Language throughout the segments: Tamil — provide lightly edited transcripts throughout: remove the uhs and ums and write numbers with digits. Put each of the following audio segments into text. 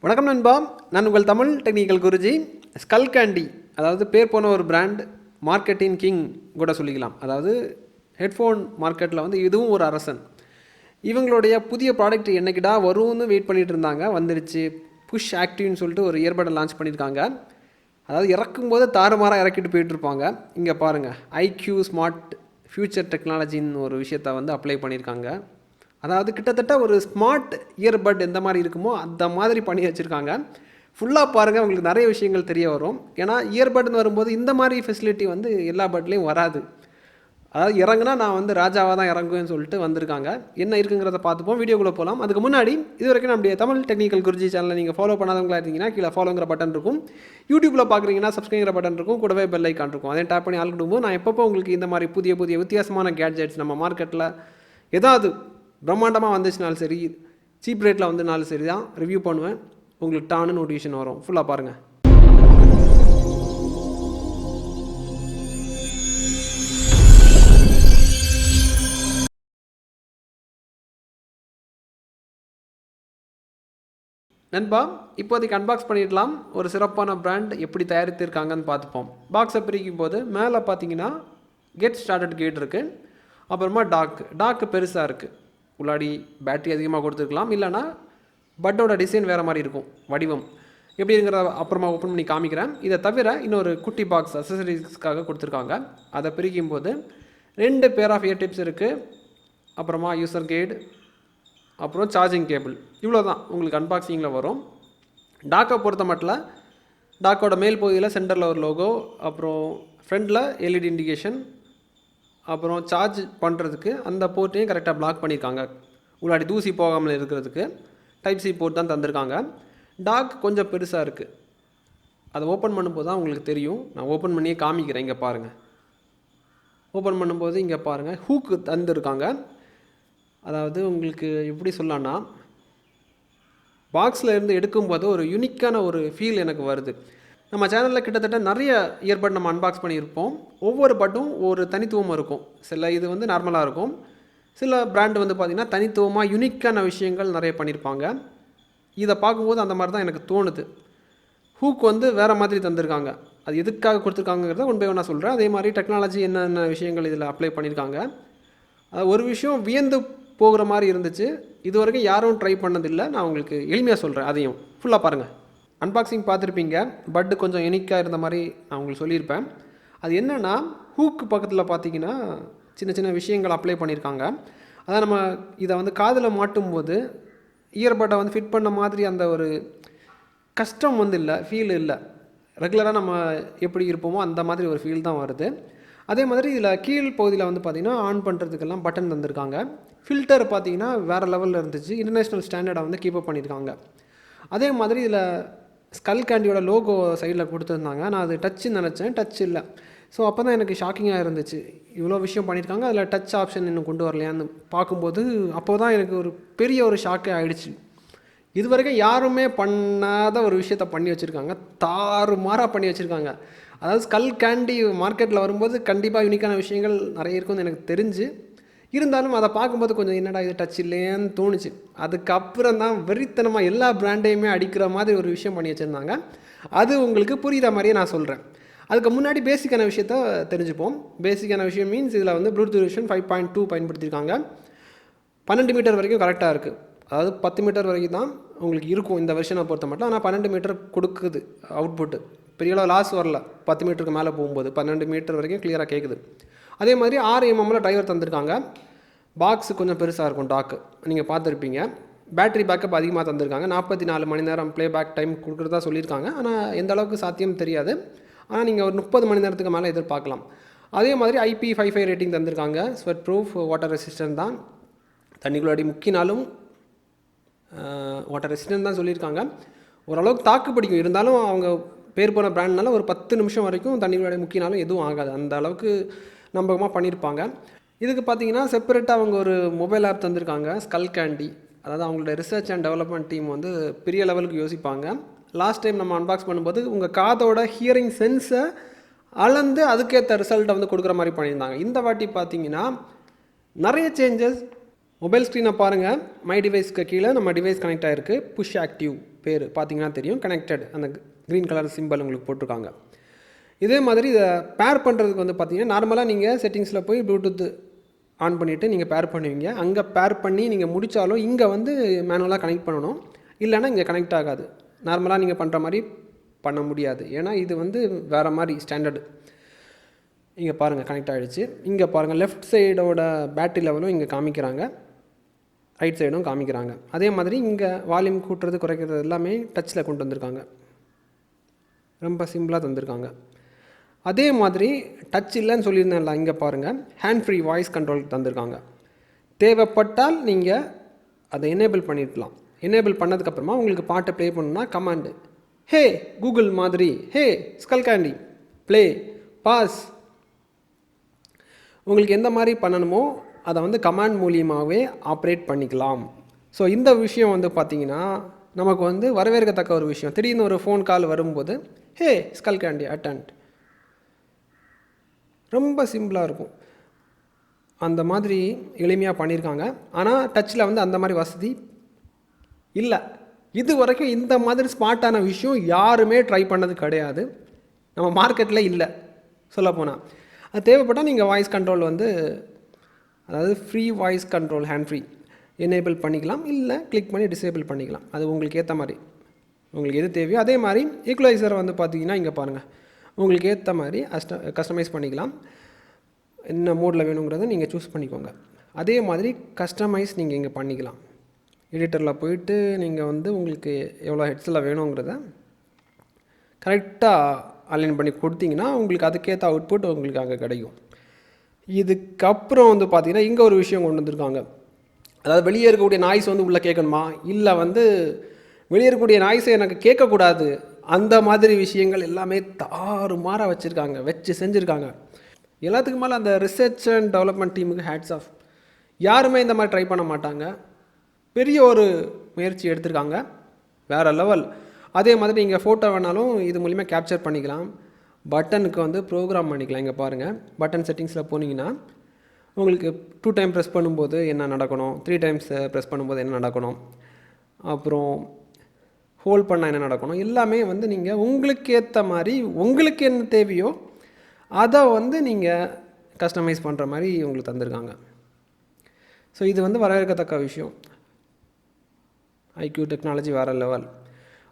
வணக்கம் நண்பா, நான் உங்கள் தமிழ் டெக்னிக்கல் குருஜி. ஸ்கல்கேண்டி, அதாவது பேர் போன ஒரு பிராண்ட், மார்க்கெட்டிங் கிங் கூட சொல்லிக்கலாம். அதாவது ஹெட்ஃபோன் மார்க்கெட்டில் வந்து இதுவும் ஒரு அரசன். இவங்களுடைய புதிய ப்ராடக்ட் என்னைக்கிடா வரும்னு வெயிட் பண்ணிகிட்டு இருந்தாங்க. வந்துடுச்சு. புஷ் ஆக்டிவ்னு சொல்லிட்டு ஒரு இயர்படை லான்ச் பண்ணியிருக்காங்க. அதாவது இறக்கும்போது தாறுமாறாக இறக்கிட்டு போயிட்டுருப்பாங்க. இங்கே பாருங்கள், ஐக்யூ ஸ்மார்ட் ஃபியூச்சர் டெக்னாலஜின்னு ஒரு விஷயத்தை வந்து அப்ளை பண்ணியிருக்காங்க. அதாவது கிட்டத்தட்ட ஒரு ஸ்மார்ட் இயர்பட் எந்த மாதிரி இருக்குமோ அந்த மாதிரி பண்ணி வச்சுருக்காங்க. ஃபுல்லாக பாருங்கள், உங்களுக்கு நிறைய விஷயங்கள் தெரிய வரும். ஏன்னா இயர்பட்னு வரும்போது இந்த மாதிரி ஃபெசிலிட்டி வந்து எல்லா பட்லேயும் வராது. அதாவது இறங்குனா நான் வந்து ராஜாவாக தான் இறங்குவேன்னு சொல்லிட்டு வந்திருக்காங்க. என்ன இருக்குங்கிறத பார்த்துப்போம். வீடியோக்குள்ளே போகலாம். அதுக்கு முன்னாடி இது வரைக்கும் நம்முடைய தமிழ் டெக்னிக்கல் குருஜி சேனலை நீங்கள் ஃபாலோ பண்ணாதவங்களா இருந்தீங்கன்னா கீழே ஃபாலோங்கிற பட்டன் இருக்கும். யூடியூப்பில் பார்க்குறீங்கன்னா சப்ஸ்கிரைங்கிற பட்டன் இருக்கும். கூடவே பெல் ஐக்கான் இருக்கும். அதே டேப் பண்ணி ஆள்கிடும்போது நான் எப்பப்போ உங்களுக்கு இந்த மாதிரி புதிய புதிய வித்தியாசமான கேட்ஜெட்ஸ் நம்ம மார்க்கெட்டில் ஏதாவது பிரம்மாண்டமாக வந்துச்சுனாலும் சரி, சீப் ரேட்டில் வந்துனாலும் சரி தான் ரிவ்யூ பண்ணுவேன். உங்களுக்கு டான்னு நோட்டிஃபிகேஷன் வரும். ஃபுல்லாக பாருங்கள். நண்பா, இப்போதைக்கு அன்பாக்ஸ் பண்ணிடலாம். ஒரு சிறப்பான பிராண்ட் எப்படி தயாரித்திருக்காங்கன்னு பார்த்துப்போம். பாக்ஸை பிரிக்கும் போது மேலே பார்த்தீங்கன்னா கெட் ஸ்டார்டட் கேட் இருக்குது. அப்புறமா டாக்கு பெருசாக இருக்குது. உள்ளாடி பேட்டரி அதிகமாக கொடுத்துருக்கலாம். இல்லைனா பட்டோட டிசைன் வேறு மாதிரி இருக்கும். வடிவம் எப்படிங்கிற அப்புறமா ஓப்பன் பண்ணி காமிக்கிறேன். இதை தவிர இன்னொரு குட்டி பாக்ஸ் அக்சசரிஸ்க்காக கொடுத்துருக்காங்க. அதை பிரிக்கும் போது 2 பேர் ஆஃப் இயர் டிப்ஸ் இருக்குது. அப்புறமா யூசர் கைடு, அப்புறம் சார்ஜிங் கேபிள். இவ்வளோ தான் உங்களுக்கு அன்பாக்சிங்கில் வரும். டாக்கை பொறுத்த மட்டும் டாக்கோட மேல் பகுதியில் சென்டரில் ஒரு லோகோ, அப்புறம் ஃப்ரண்டில் எல்இடி இண்டிகேஷன், அப்புறம் சார்ஜ் பண்ணுறதுக்கு அந்த போர்ட்டையும் கரெக்டாக பிளாக் பண்ணியிருக்காங்க. உள்ளாடி தூசி போகாமல் இருக்கிறதுக்கு டைப் சி போர்ட் தான் தந்திருக்காங்க. டாக் கொஞ்சம் பெருசாக இருக்குது. அதை ஓப்பன் பண்ணும்போது தான் உங்களுக்கு தெரியும். நான் ஓப்பன் பண்ணியே காமிக்கிறேன். இங்கே பாருங்கள். ஓப்பன் பண்ணும்போது இங்கே பாருங்கள், ஹூக்கு தந்துருக்காங்க. அதாவது உங்களுக்கு எப்படி சொல்லலான்னா, பாக்ஸில் இருந்து எடுக்கும்போது ஒரு யூனிக்கான ஒரு ஃபீல் எனக்கு வருது. நம்ம சேனலில் கிட்டத்தட்ட நிறைய இயர்பட் நம்ம அன்பாக்ஸ் பண்ணியிருப்போம். ஒவ்வொரு பட்டும் ஒரு தனித்துவம் இருக்கும். சில இது வந்து நார்மலாக இருக்கும். சில பிராண்டு வந்து பார்த்திங்கன்னா தனித்துவமாக யூனிக்கான விஷயங்கள் நிறைய பண்ணியிருப்பாங்க. இதை பார்க்கும்போது அந்த மாதிரி தான் எனக்கு தோணுது. ஹூக் வந்து வேறு மாதிரி தந்திருக்காங்க. அது எதுக்காக கொடுத்துருக்காங்கிறத ஒன் பை ஒன்னாக சொல்கிறேன். அதே மாதிரி டெக்னாலஜி என்னென்ன விஷயங்கள் இதில் அப்ளை பண்ணியிருக்காங்க. ஒரு விஷயம் வியந்து போகிற மாதிரி இருந்துச்சு. இது வரைக்கும் யாரும் ட்ரை பண்ணதில்லை. நான் உங்களுக்கு எளிமையாக சொல்கிறேன். அதையும் ஃபுல்லாக பாருங்கள். அன்பாக்சிங் பார்த்துருப்பீங்க. பட்டு கொஞ்சம் யூனிக்காக இருந்த மாதிரி நான் உங்களுக்கு சொல்லியிருப்பேன். அது என்னென்னா, ஹூக்கு பக்கத்தில் பார்த்தீங்கன்னா சின்ன சின்ன விஷயங்கள் அப்ளை பண்ணியிருக்காங்க. அதான் நம்ம இதை வந்து காதில் மாட்டும்போது இயர்பட்டை வந்து ஃபிட் பண்ண மாதிரி அந்த ஒரு கஷ்டம் வந்து இல்லை, ஃபீல் இல்லை. ரெகுலராக நம்ம எப்படி இருப்போமோ அந்த மாதிரி ஒரு ஃபீல் தான் வருது. அதே மாதிரி இதில் கீழ் பகுதியில் வந்து பார்த்திங்கன்னா ஆன் பண்ணுறதுக்கெல்லாம் பட்டன் தந்திருக்காங்க. ஃபில்டர் பார்த்திங்கன்னா வேறு லெவலில் இருந்துச்சு. இன்டர்நேஷ்னல் ஸ்டாண்டர்டை வந்து கீப்பப் பண்ணியிருக்காங்க. அதே மாதிரி இதில் ஸ்கல்கேண்டியோட லோகோ சைடில் கொடுத்துருந்தாங்க. நான் அது டச்சுன்னு நினச்சேன். டச் இல்லை. ஸோ அப்போ தான் எனக்கு ஷாக்கிங்காக இருந்துச்சு. இவ்வளோ விஷயம் பண்ணியிருக்காங்க, அதில் டச் ஆப்ஷன் இன்னும் கொண்டு வரலையான்னு பார்க்கும்போது அப்போ தான் எனக்கு ஒரு பெரிய ஒரு ஷாக்கே ஆகிடுச்சு. இது வரைக்கும் யாருமே பண்ணாத ஒரு விஷயத்த பண்ணி வச்சுருக்காங்க. தாறுமாறாக பண்ணி வச்சுருக்காங்க. அதாவது ஸ்கல்கேண்டி மார்க்கெட்டில் வரும்போது கண்டிப்பாக யூனிக்கான விஷயங்கள் நிறைய இருக்கும்னு எனக்கு தெரிஞ்சு, இருந்தாலும் அதை பார்க்கும்போது கொஞ்சம் என்னடா இது டச் இல்லையேன்னு தோணுச்சு. அதுக்கப்புறம் தான் வெறித்தனமாக எல்லா பிராண்டையுமே அடிக்கிற மாதிரி ஒரு விஷயம் பண்ணி வச்சுருந்தாங்க. அது உங்களுக்கு புரிகிற மாதிரியே நான் சொல்கிறேன். அதுக்கு முன்னாடி பேசிக்கான விஷயத்த தெரிஞ்சுப்போம். பேசிக்கான விஷயம் மீன்ஸ் இதில் வந்து ப்ளூடூத் வெர்ஷன் 5.2 பயன்படுத்தியிருக்காங்க. 12 மீட்டர் வரைக்கும் கரெக்டாக இருக்குது. அதாவது 10 மீட்டர் வரைக்கும் தான் உங்களுக்கு இருக்கும் இந்த வெர்ஷனை பொறுத்த மட்டும். ஆனால் 12 மீட்டர் கொடுக்குது அவுட்புட்டு. பெரிய அளவு லாஸ் வரல. 10 மீட்டருக்கு மேலே போகும்போது 12 மீட்டர் வரைக்கும் கிளியராக கேட்குது. அதே மாதிரி 6 mm டிரைவர் தந்திருக்காங்க. பாக்ஸு கொஞ்சம் பெருசாக இருக்கும். டாக்கு நீங்கள் பார்த்துருப்பீங்க. பேட்டரி பேக்கப் அதிகமாக தந்திருக்காங்க. 44 மணி நேரம் ப்ளே பேக் டைம் கொடுக்குறதா சொல்லியிருக்காங்க. ஆனால் எந்த அளவுக்கு சாத்தியம் தெரியாது. ஆனால் நீங்கள் ஒரு 30 மணி நேரத்துக்கு மேலே எதிர்பார்க்கலாம். அதே மாதிரி IP55 ரேட்டிங் தந்திருக்காங்க. ஸ்வெட் ப்ரூஃப், வாட்டர் ரெசிஸ்டன்ட் தான். தண்ணிக்குள்ளாடி முக்கினாலும் வாட்டர் ரெசிஸ்டன்ட் தான் சொல்லியிருக்காங்க. ஓரளவுக்கு தாக்கு பிடிக்கும். இருந்தாலும் அவங்க பேர் போன பிராண்ட்னால ஒரு 10 நிமிஷம் வரைக்கும் தண்ணிக்குள்ளாடி முக்கினாலும் எதுவும் ஆகாது. அந்த அளவுக்கு நம்பகமாக பண்ணியிருப்பாங்க. இதுக்கு பார்த்தீங்கன்னா செப்பரேட்டாக அவங்க ஒரு மொபைல் ஆப் தந்திருக்காங்க, ஸ்கல்கேண்டி. அதாவது அவங்களோட ரிசர்ச் அண்ட் டெவலப்மெண்ட் டீம் வந்து பெரிய லெவலுக்கு யோசிப்பாங்க. லாஸ்ட் டைம் நம்ம அன்பாக்ஸ் பண்ணும்போது உங்கள் காதோட ஹியரிங் சென்ஸை அளந்து அதுக்கேற்ற ரிசல்ட்டை வந்து கொடுக்குற மாதிரி பண்ணியிருந்தாங்க. இந்த வாட்டி பார்த்தீங்கன்னா நிறைய சேஞ்சஸ். மொபைல் ஸ்க்ரீனை பாருங்கள். மை டிவைஸ்க்கு கீழே நம்ம டிவைஸ் கனெக்ட் ஆகிருக்கு. புஷ் ஆக்டிவ் பேர் பார்த்தீங்கன்னா தெரியும். கனெக்டட் அந்த க்ரீன் கலர் சிம்பிள் உங்களுக்கு போட்டிருக்காங்க. இதே மாதிரி இதை பேர் பண்ணுறதுக்கு வந்து பார்த்தீங்கன்னா நார்மலாக நீங்கள் செட்டிங்ஸில் போய் ப்ளூடூத் ஆன் பண்ணிவிட்டு நீங்கள் பேர் பண்ணுவீங்க. அங்கே பேர் பண்ணி நீங்கள் முடித்தாலும் இங்கே வந்து மேனுவலாக கனெக்ட் பண்ணணும். இல்லைன்னா இங்கே கனெக்ட் ஆகாது. நார்மலாக நீங்கள் பண்ணுற மாதிரி பண்ண முடியாது. ஏன்னா இது வந்து வேறு மாதிரி ஸ்டாண்டர்டு. இங்கே பாருங்கள் கனெக்ட் ஆகிடுச்சு. இங்கே பாருங்கள் லெஃப்ட் சைடோட பேட்டரி லெவலும் இங்கே காமிக்கிறாங்க, ரைட் சைடும் காமிக்கிறாங்க. அதே மாதிரி இங்கே வால்யூம் கூட்டுறது குறைக்கிறது எல்லாமே டச்சில் கொண்டு வந்திருக்காங்க. ரொம்ப சிம்பிளாக தந்திருக்காங்க. அதே மாதிரி டச் இல்லைன்னு சொல்லியிருந்தேன்ல, இங்கே பாருங்கள் ஹேண்ட் ஃப்ரீ வாய்ஸ் கண்ட்ரோல் தந்திருக்காங்க. தேவைப்பட்டால் நீங்கள் அதை எனேபிள் பண்ணிடலாம். எனேபிள் பண்ணதுக்கப்புறமா உங்களுக்கு பாட்டை ப்ளே பண்ணணுன்னா கமாண்டு ஹே கூகுள் மாதிரி, ஹே ஸ்கல்கேண்டி ப்ளே பாஸ், உங்களுக்கு எந்த மாதிரி பண்ணணுமோ அதை வந்து கமாண்ட் மூலியமாகவே ஆப்ரேட் பண்ணிக்கலாம். ஸோ இந்த விஷயம் வந்து பார்த்திங்கன்னா நமக்கு வந்து வரவேற்கத்தக்க ஒரு விஷயம். திடீர்னு ஒரு ஃபோன் கால் வரும்போது ஹே ஸ்கல்கேண்டி அட்டன்ட், ரொம்ப சிம்பிளாக இருக்கும். அந்த மாதிரி எளிமையாக பண்ணியிருக்காங்க. ஆனால் டச்சில் வந்து அந்த மாதிரி வசதி இல்லை. இது வரைக்கும் இந்த மாதிரி ஸ்மார்ட்டான விஷயம் யாருமே ட்ரை பண்ணது கிடையாது, நம்ம மார்க்கெட்டில் இல்லை சொல்லப்போனால். அது தேவைப்பட்டால் நீங்கள் வாய்ஸ் கண்ட்ரோல் வந்து அதாவது free voice control hand free enable பண்ணிக்கலாம், இல்லை கிளிக் பண்ணி டிசேபிள் பண்ணிக்கலாம். அது உங்களுக்கு ஏற்ற மாதிரி உங்களுக்கு எது தேவையோ. அதே மாதிரி ஈக்குவலைசர் வந்து பார்த்தீங்கன்னா இங்கே பாருங்கள் உங்களுக்கு ஏற்ற மாதிரி கஸ்டமைஸ் பண்ணிக்கலாம். என்ன மோடில் வேணுங்கிறத நீங்கள் சூஸ் பண்ணிக்கோங்க. அதே மாதிரி கஸ்டமைஸ் நீங்கள் இங்கே பண்ணிக்கலாம். எடிட்டரில் போயிட்டு நீங்கள் வந்து உங்களுக்கு எவ்வளோ ஹெட்ஸில் வேணுங்கிறத கரெக்டாக அலைன் பண்ணி கொடுத்தீங்கன்னா உங்களுக்கு அதுக்கேற்ற அவுட்புட் உங்களுக்கு அங்கே கிடைக்கும். இதுக்கப்புறம் வந்து பார்த்திங்கன்னா இங்கே ஒரு விஷயம் கொண்டு வந்திருக்காங்க. அதாவது வெளியே இருக்கக்கூடிய நாய்ஸ் வந்து உள்ளே கேட்கணுமா, இல்லை வந்து வெளியே இருக்கக்கூடிய நாய்ஸை எனக்கு கேட்கக்கூடாது, அந்த மாதிரி விஷயங்கள் எல்லாமே தாறுமாறாக வச்சு செஞ்சுருக்காங்க. எல்லாத்துக்கும் மேலே அந்த ரிசர்ச் அண்ட் டெவலப்மெண்ட் டீமுக்கு ஹேட்ஸ் ஆஃப். யாருமே இந்த மாதிரி ட்ரை பண்ண மாட்டாங்க. பெரிய ஒரு முயற்சி எடுத்திருக்காங்க, வேறு லெவல். அதே மாதிரி நீங்கள் ஃபோட்டோ வேணாலும் இது மூலிமா கேப்சர் பண்ணிக்கலாம். பட்டனுக்கு வந்து ப்ரோக்ராம் பண்ணிக்கலாம். இங்கே பாருங்கள் பட்டன் செட்டிங்ஸில் போனீங்கன்னா உங்களுக்கு 2 டைம் ப்ரெஸ் பண்ணும்போது என்ன நடக்கணும், 3 டைம்ஸ் ப்ரெஸ் பண்ணும்போது என்ன நடக்கணும், அப்புறம் ஹோல்ட் பண்ணால் என்ன நடக்கணும், எல்லாமே வந்து நீங்கள் உங்களுக்கு ஏற்ற மாதிரி உங்களுக்கு என்ன தேவையோ அதை வந்து நீங்கள் கஸ்டமைஸ் பண்ணுற மாதிரி உங்களுக்கு தந்திருக்காங்க. ஸோ இது வந்து வரவேற்கத்தக்க விஷயம். ஐக்யூ டெக்னாலஜி வேறு லெவல்.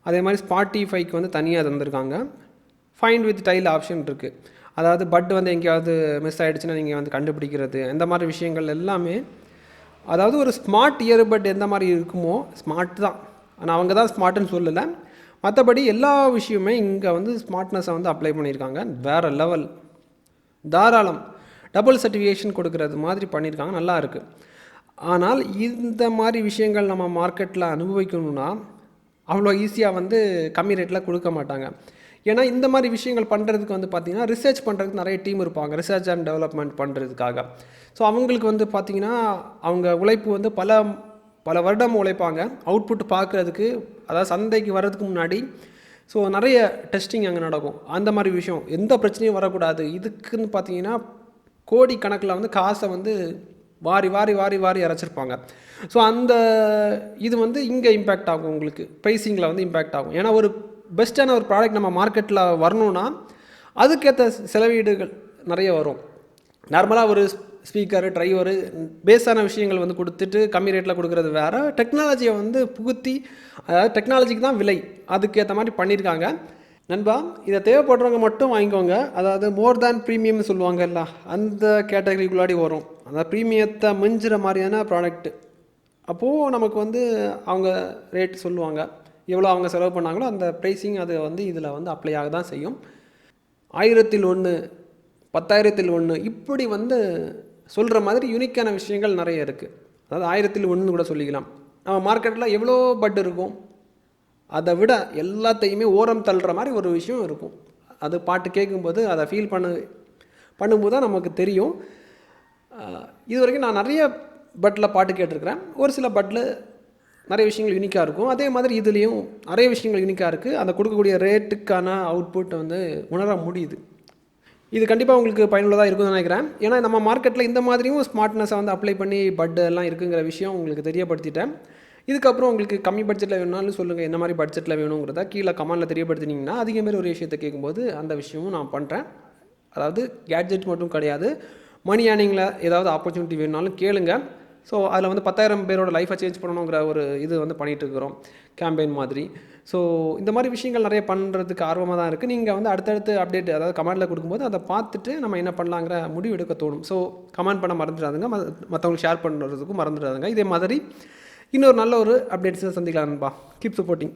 அதே மாதிரி ஸ்பாட்டிஃபைக்கு வந்து தனியாக தந்திருக்காங்க. ஃபைண்ட் வித் டைல் ஆப்ஷன் இருக்குது. அதாவது பட் வந்து எங்கேயாவது மிஸ் ஆகிடுச்சுன்னா நீங்கள் வந்து கண்டுபிடிக்கிறது, இந்த மாதிரி விஷயங்கள் எல்லாமே. அதாவது ஒரு ஸ்மார்ட் இயர்பட் எந்த மாதிரி இருக்குமோ ஸ்மார்ட் தான், ஆனால் அவங்க தான் ஸ்மார்ட்டுன்னு சொல்லலை. மற்றபடி எல்லா விஷயமே இங்கே வந்து ஸ்மார்ட்னஸை வந்து அப்ளை பண்ணியிருக்காங்க. வேறு லெவல். தாராளம் டபுள் சர்டிஃபிகேஷன் கொடுக்குறது மாதிரி பண்ணியிருக்காங்க, நல்லா இருக்குது. ஆனால் இந்த மாதிரி விஷயங்கள் நம்ம மார்க்கெட்டில் அனுபவிக்கணும்னா அவ்வளோ ஈஸியாக வந்து கம்மி ரேட்டில் கொடுக்க மாட்டாங்க. ஏன்னா இந்த மாதிரி விஷயங்கள் பண்ணுறதுக்கு வந்து பார்த்திங்கன்னா ரிசர்ச் பண்ணுறதுக்கு நிறைய டீம் இருப்பாங்க, ரிசர்ச் அண்ட் டெவலப்மெண்ட் பண்ணுறதுக்காக. ஸோ அவங்களுக்கு வந்து பார்த்திங்கன்னா அவங்க உழைப்பு வந்து பல வருடம் உழைப்பாங்க அவுட்புட் பார்க்குறதுக்கு, அதாவது சந்தைக்கு வர்றதுக்கு முன்னாடி. ஸோ நிறைய டெஸ்டிங் அங்கே நடக்கும். அந்த மாதிரி விஷயம் எந்த பிரச்சனையும் வரக்கூடாது, இதுக்குன்னு பார்த்தீங்கன்னா கோடி கணக்கில் வந்து காசை வந்து வாரி வாரி வாரி வாரி அரைச்சிருப்பாங்க. ஸோ அந்த இது வந்து இங்கே இம்பேக்ட் ஆகும், உங்களுக்கு ப்ரைஸிங்கில் வந்து இம்பேக்ட் ஆகும். ஏன்னா ஒரு பெஸ்ட்டான ஒரு ப்ராடக்ட் நம்ம மார்க்கெட்டில் வரணுன்னா அதுக்கேற்ற செலவீடுகள் நிறைய வரும். நார்மலாக ஒரு ஸ்பீக்கரு டிரைவரு பேஸான விஷயங்கள் வந்து கொடுத்துட்டு கம்மி ரேட்டில் கொடுக்குறது வேறு, டெக்னாலஜியை வந்து புகுத்தி, அதாவது டெக்னாலஜிக்கு தான் விலை, அதுக்கேற்ற மாதிரி பண்ணியிருக்காங்க. நண்பா, இதை தேவைப்படுறவங்க மட்டும் வாங்கிக்கோங்க. அதாவது மோர் தேன் ப்ரீமியம்னு சொல்லுவாங்கல்ல, அந்த கேட்டகரிக்குள்ளாடி வரும். அதாவது ப்ரீமியத்தை மிஞ்சுற மாதிரியான ப்ராடக்ட்டு. அப்போது நமக்கு வந்து அவங்க ரேட் சொல்லுவாங்க, எவ்வளோ அவங்க செலவு பண்ணாங்களோ அந்த ப்ரைஸிங் அது வந்து இதில் வந்து அப்ளை ஆக தான் செய்யும். 1000 10,000 இப்படி வந்து சொல்கிற மாதிரி யூனிக்கான விஷயங்கள் நிறைய இருக்குது. அதாவது 1001 கூட சொல்லிக்கலாம். நம்ம மார்க்கெட்டில் எவ்வளோ பட் இருக்கும், அதை விட எல்லாத்தையுமே ஓரம் தள்ளுற மாதிரி ஒரு விஷயம் இருக்கும். அது பாட்டு கேட்கும்போது அதை ஃபீல் பண்ணும்போது தான் நமக்கு தெரியும். இது வரைக்கும் நான் நிறைய பட்டில் பாட்டு கேட்டிருக்கிறேன். ஒரு சில பட்டில் நிறைய விஷயங்கள் யூனிக்காக இருக்கும். அதே மாதிரி இதுலேயும் நிறைய விஷயங்கள் யூனிக்காக இருக்குது. அதை கொடுக்கக்கூடிய ரேட்டுக்கான அவுட்புட் வந்து உணர முடியுது. இது கண்டிப்பாக உங்களுக்கு பயனுள்ளதாக இருக்கும்னு நினைக்கிறேன். ஏன்னா நம்ம மார்க்கெட்டில் இந்த மாதிரியும் ஸ்மார்ட்னஸை வந்து அப்ளை பண்ணி பட் எல்லாம் இருக்குங்கிற விஷயம் உங்களுக்கு தெரியப்படுத்திட்டேன். இதுக்கப்புறம் உங்களுக்கு கம்மி பட்ஜெட்டில் வேணும்னாலும் சொல்லுங்கள், என்ன மாதிரி பட்ஜெட்டில் வேணுங்கிறத கீழே கமெண்ட்டில் தெரியப்படுத்தினீங்கன்னா அதிகமாரி ஒரு விஷயத்தை கேட்கும்போது அந்த விஷயமும் நான் பண்ணுறேன். அதாவது கேட்ஜெட் மட்டும் கிடையாது, மணி ஏர்னிங்கில் ஏதாவது ஆப்பர்ச்சுனிட்டி வேணுனாலும் கேளுங்க. ஸோ அதில் வந்து 10,000 பேரோட லைஃப்பை சேஞ்ச் பண்ணணுங்கிற ஒரு இது வந்து பண்ணிகிட்ருக்குறோம், கேம்பெயின் மாதிரி. ஸோ இந்த மாதிரி விஷயங்கள் நிறைய பண்ணுறதுக்கு ஆர்வமாக தான் இருக்குது. நீங்கள் வந்து அடுத்தடுத்து அப்டேட் அதாவது கமெண்ட்டில் கொடுக்கும்போது அதை பார்த்துட்டு நம்ம என்ன பண்ணலாங்கிற முடிவு எடுக்க தோணும். ஸோ கமெண்ட் பண்ண மறந்துடாதுங்க, மற்றவங்களுக்கு ஷேர் பண்ணுறதுக்கும் மறந்துடாதுங்க. இதே மாதிரி இன்னொரு நல்ல ஒரு அப்டேட்ஸை சந்திக்கலாம் நண்பா. Keep supporting.